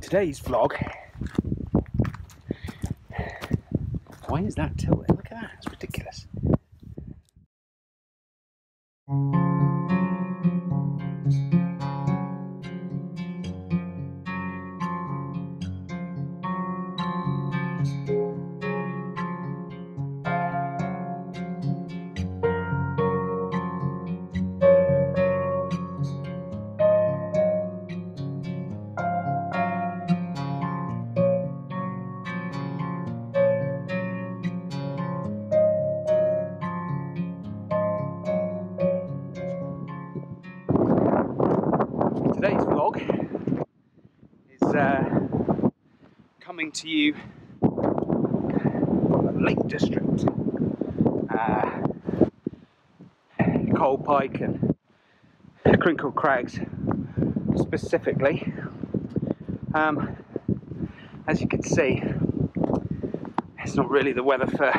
today's vlog. Why is that tilted? Look at that, it's ridiculous. Today's vlog is coming to you from the Lake District, Coal Pike and Crinkle Crags specifically. As you can see, it's not really the weather for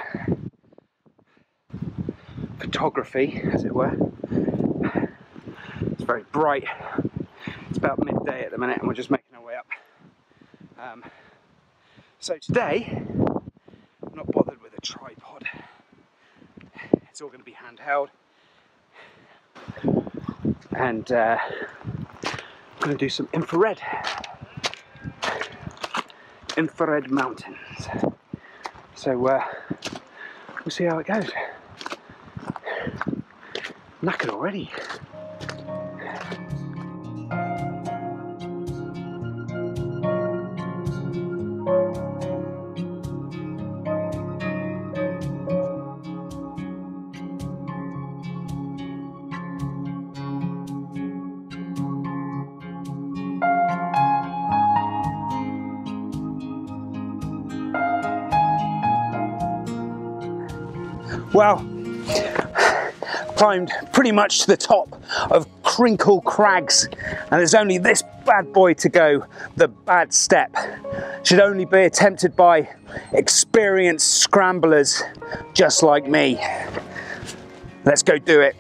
photography, as it were. It's very bright. It's about midday at the minute and we're just making our way up. So today, I'm not bothered with a tripod. It's all going to be handheld. And I'm going to do some infrared mountains. So we'll see how it goes. Knackered already. Well, climbed pretty much to the top of Crinkle Crags and there's only this bad boy to go, the bad step. Should only be attempted by experienced scramblers just like me. Let's go do it.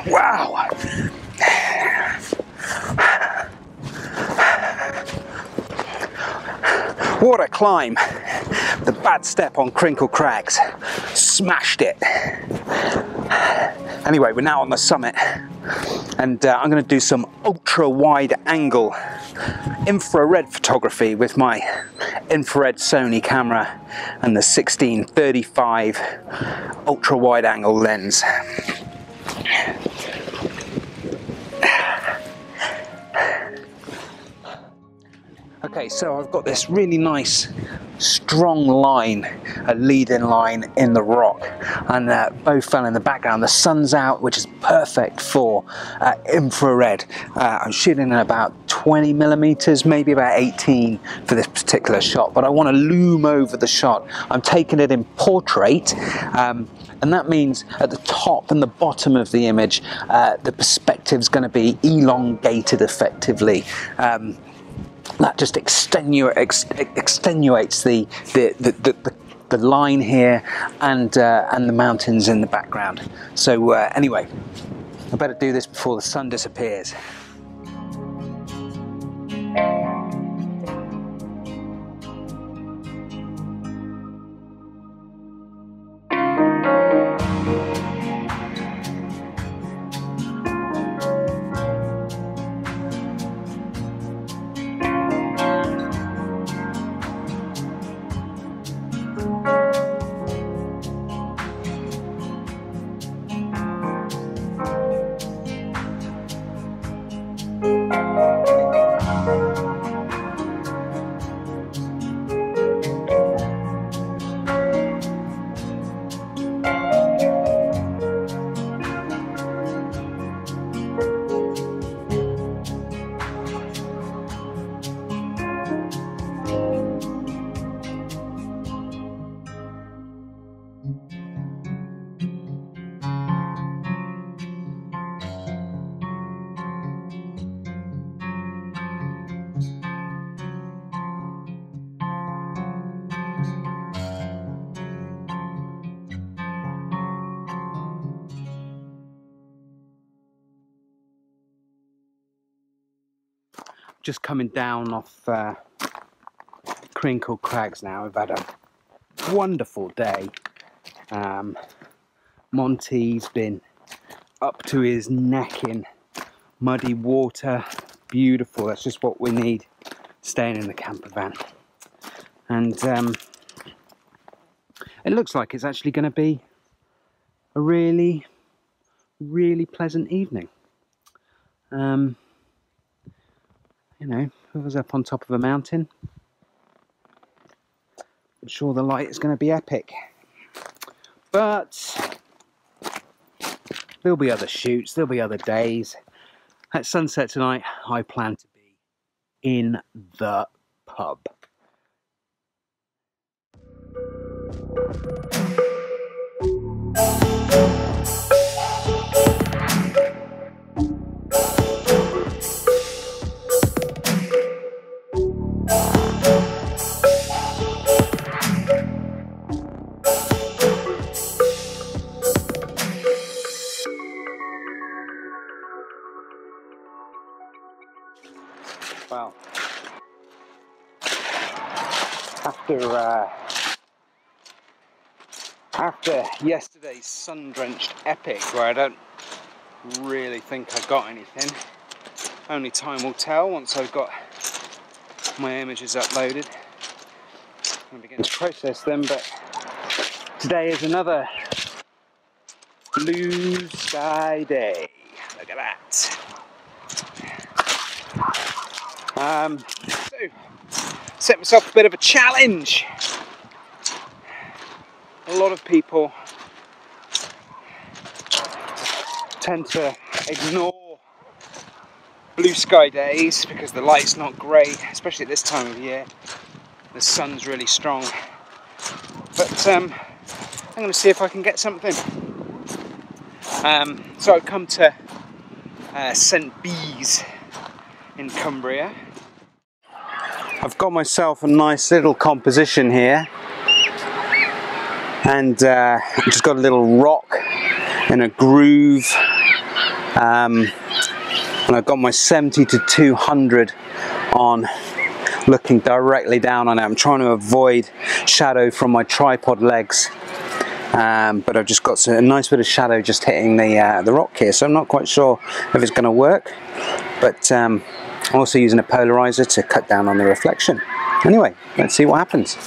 Wow. What a climb. The bad step on Crinkle Crags. Smashed it. Anyway, we're now on the summit and I'm going to do some ultra wide angle infrared photography with my infrared Sony camera and the 16-35 ultra wide angle lens. Okay, so I've got this really nice strong line, a leading line in the rock, and both fell in the background. The sun's out, which is perfect for infrared. I'm shooting at about 20 millimeters, maybe about 18 for this particular shot, but I want to loom over the shot. I'm taking it in portrait, and that means at the top and the bottom of the image, the perspective's going to be elongated effectively. That just extenuates the line here and the mountains in the background. So anyway, I better do this before the sun disappears. just coming down off Crinkle Crags now. We've had a wonderful day. Monty's been up to his neck in muddy water. Beautiful, that's just what we need staying in the camper van. And it looks like it's actually going to be a really pleasant evening. You know, if I was up on top of a mountain, I'm sure the light is going to be epic. But there'll be other shoots, there'll be other days. At sunset tonight, I plan to be in the pub. Well, after yesterday's sun-drenched epic, where I don't really think I got anything, only time will tell once I've got my images uploaded. I'm going to begin to process them, but today is another blue sky day. Look at that. So, set myself a bit of a challenge. A lot of people tend to ignore blue sky days because the light's not great, especially at this time of year. The sun's really strong. But I'm going to see if I can get something. So I've come to St. Bees in Cumbria. I've got myself a nice little composition here, and just got a little rock in a groove, and I've got my 70 to 200 on, looking directly down on it. I'm trying to avoid shadow from my tripod legs, but I've just got a nice bit of shadow just hitting the rock here, so I'm not quite sure if it's going to work, but I'm also using a polarizer to cut down on the reflection. Anyway, let's see what happens.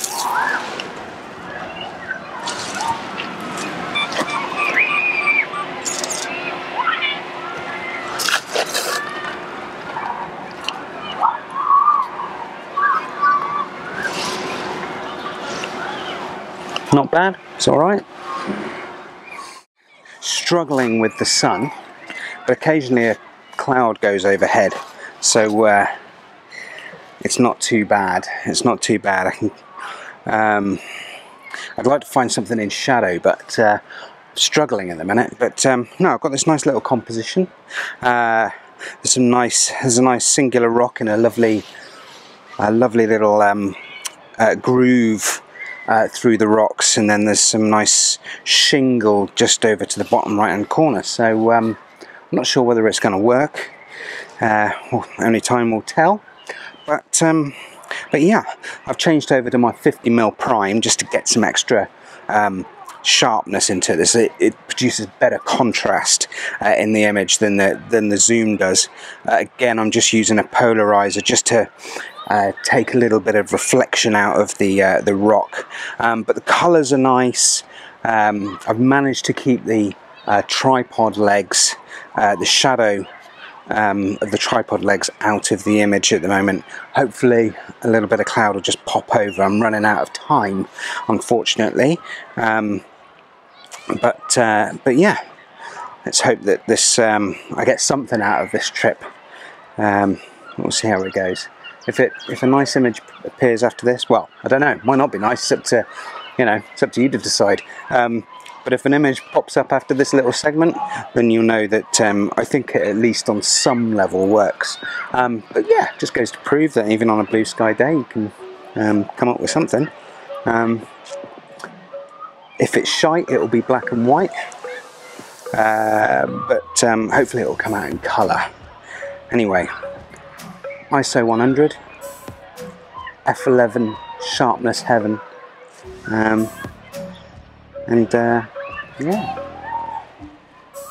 Not bad, it's alright. Struggling with the sun, but occasionally a cloud goes overhead, so it's not too bad. It's not too bad. I can. I'd like to find something in shadow, but struggling at the minute. But no, I've got this nice little composition. There's a nice singular rock in a lovely little groove through the rocks, and then there's some nice shingle just over to the bottom right hand corner. So I'm not sure whether it's going to work. Well, only time will tell. But yeah, I've changed over to my 50mm prime just to get some extra sharpness into this. It produces better contrast in the image than the zoom does. Again, I'm just using a polarizer just to take a little bit of reflection out of the rock. But the colours are nice. I've managed to keep the tripod legs, the shadow of the tripod legs out of the image at the moment. Hopefully a little bit of cloud will just pop over. I'm running out of time, unfortunately. But yeah, let's hope that this I get something out of this trip. We'll see how it goes. If a nice image appears after this, well, I don't know, might not be nice. It's up to, you know, it's up to you to decide. But if an image pops up after this little segment, then you'll know that I think it at least on some level works. But yeah, just goes to prove that even on a blue sky day you can come up with something. If it's shite, it will be black and white, but hopefully it will come out in colour. Anyway, ISO 100, f11 sharpness heaven, yeah,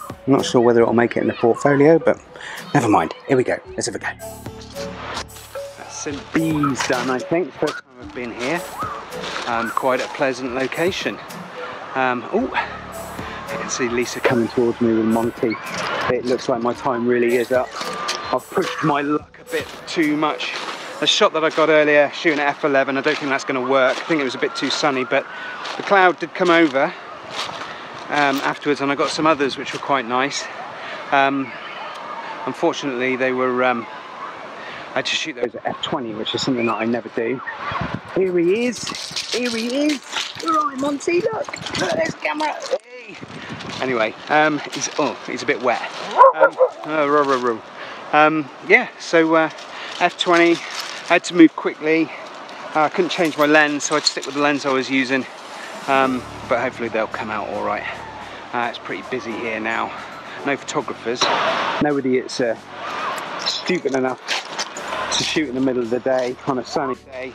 I'm not sure whether it'll make it in the portfolio, but never mind. Here we go. Let's have a go. That's some bees done, I think. First time I've been here. Quite a pleasant location. Oh, I can see Lisa coming towards me with Monty. It looks like my time really is up. I've pushed my luck a bit too much. The shot that I got earlier shooting at f11, I don't think that's going to work. I think it was a bit too sunny, but the cloud did come over afterwards, and I got some others which were quite nice. Unfortunately, they were I had to shoot those at f20, which is something that I never do. Here he is. Here he is. All right, Monty, look at this camera. Hey. Anyway, he's a bit wet. Yeah, so f20. I had to move quickly. I couldn't change my lens, so I'd stick with the lens I was using. But hopefully they'll come out all right. It's pretty busy here now. No photographers. Nobody is stupid enough to shoot in the middle of the day on a sunny day.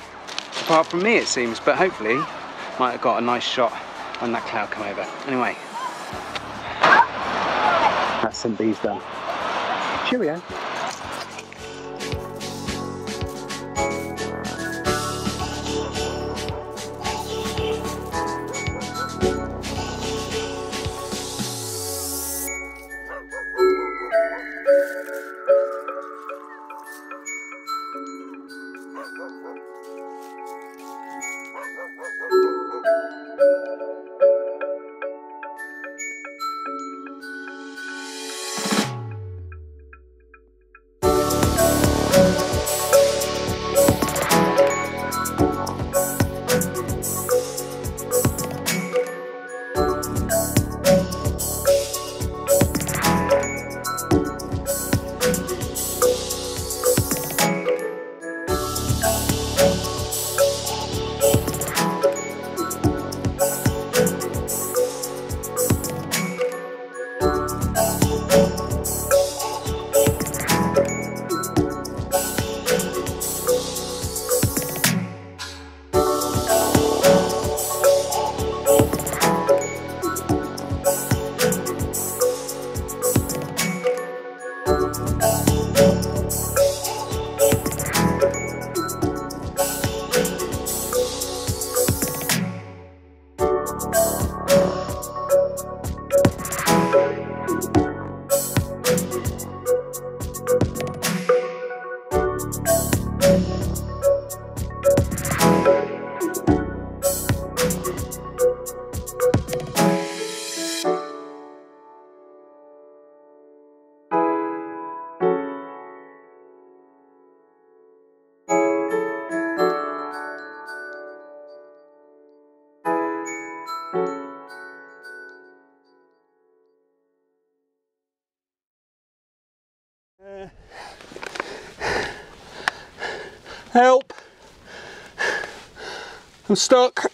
Apart from me, it seems. But hopefully, might have got a nice shot when that cloud come over. Anyway, that's some bees done. Cheerio. Help! I'm stuck.